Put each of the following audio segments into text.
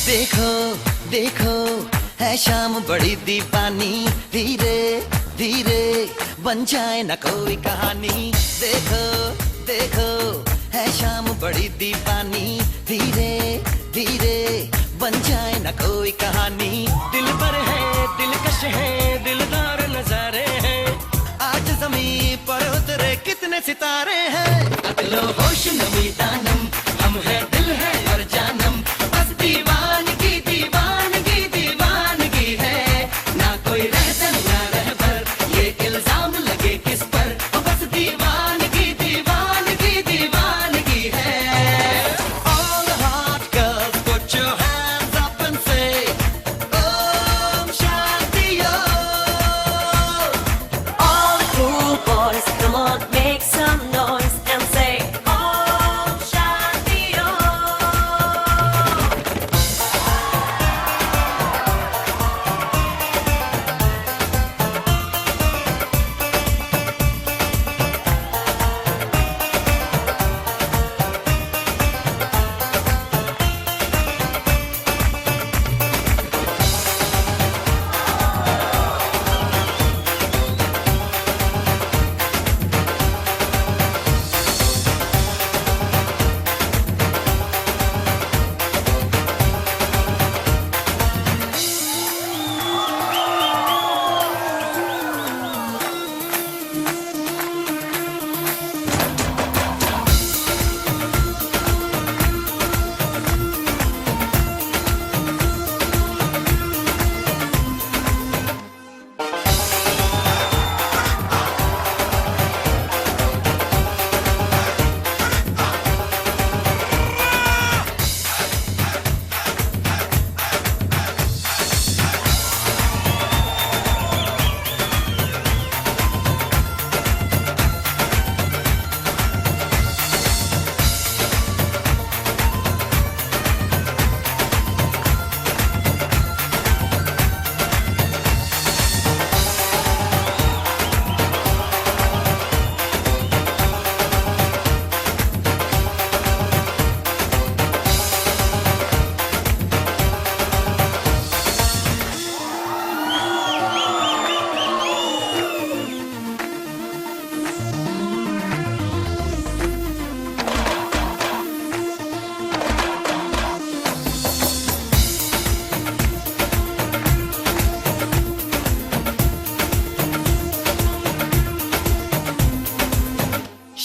देखो देखो है शाम बड़ी दीवानी, धीरे धीरे बन जाए न कोई कहानी। देखो देखो है शाम बड़ी दीवानी, धीरे धीरे बन जाए न कोई कहानी। दिल पर है दिलकश है दिलदार नजारे हैं, आज जमीन पर उतरे कितने सितारे हैं। अकलो होश नमी दानम, हम है दिल है और जानम, बस दीवानगी दीवानगी दीवानगी है। ना कोई रहसन ना रहबर, ये इल्जाम लगे किस पर, बस दीवानगी दीवानगी दीवानगी है। All the hot girls put your hands up and say Om Shanti Om. All the cool boys, come on, make some noise and say Om Shanti Om.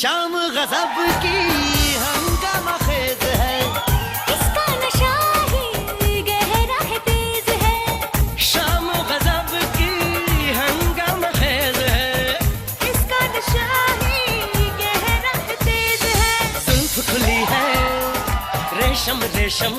शाम गजब की हंगामा खेज है, इसका नशा ही गहरा है तेज है। शाम गजब की हंगामा खेज है, इसका नशा ही गहरा है तेज है। जुल्फ खुली है रेशम रेशम,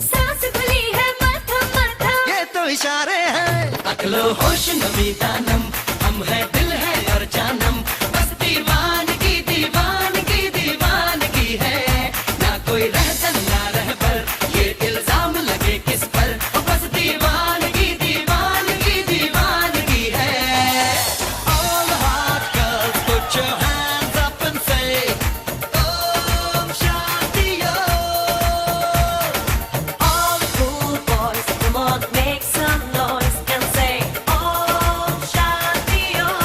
सांस खुली है मध्यम मध्यम, ये तो इशारे हैं। अकलो होश नमी दानम, हम है दिल है और जानम, बस दीवानगी दीवानगी दीवानगी है। ना कोई रहसन ना रहबर, ये इल्जाम लगे किस पर, बस दीवानगी दीवानगी दीवानगी है। All the hot girls put your hands up and say Om Shanti Om. all the cool boys, come on, make some noise and say Om Shanti Om.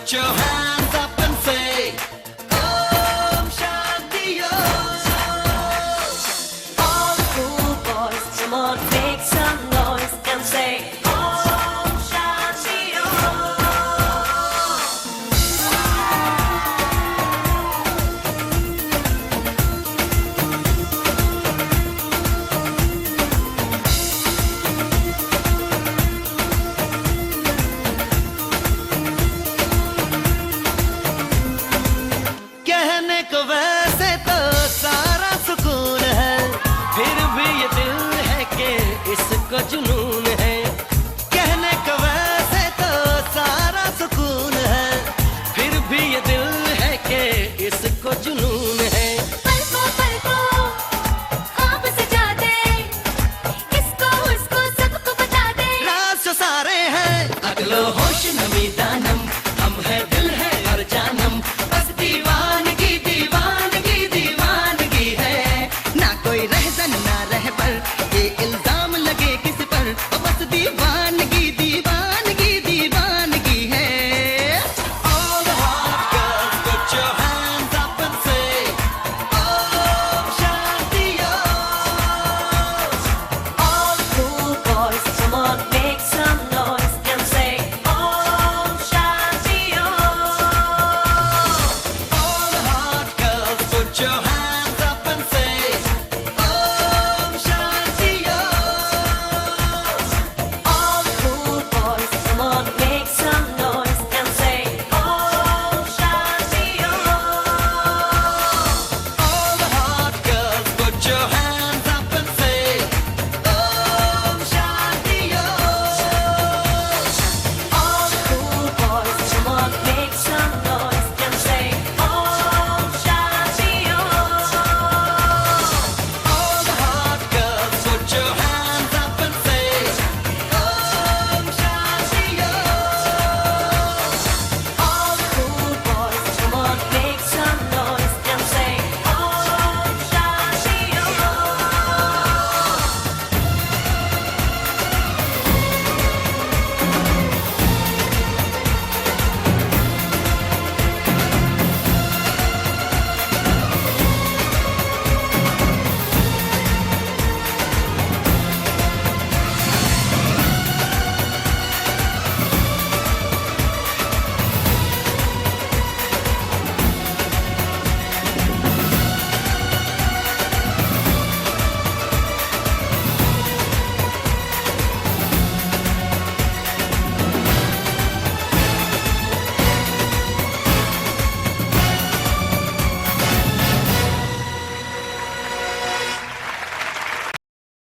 Put your hands up and say, Om Shanti Om. All the cool boys, come on, make some noise and say, Om Shanti Om. कहने को वैसे तो सारा सुकून है, फिर भी ये दिल है कि इसको जुनून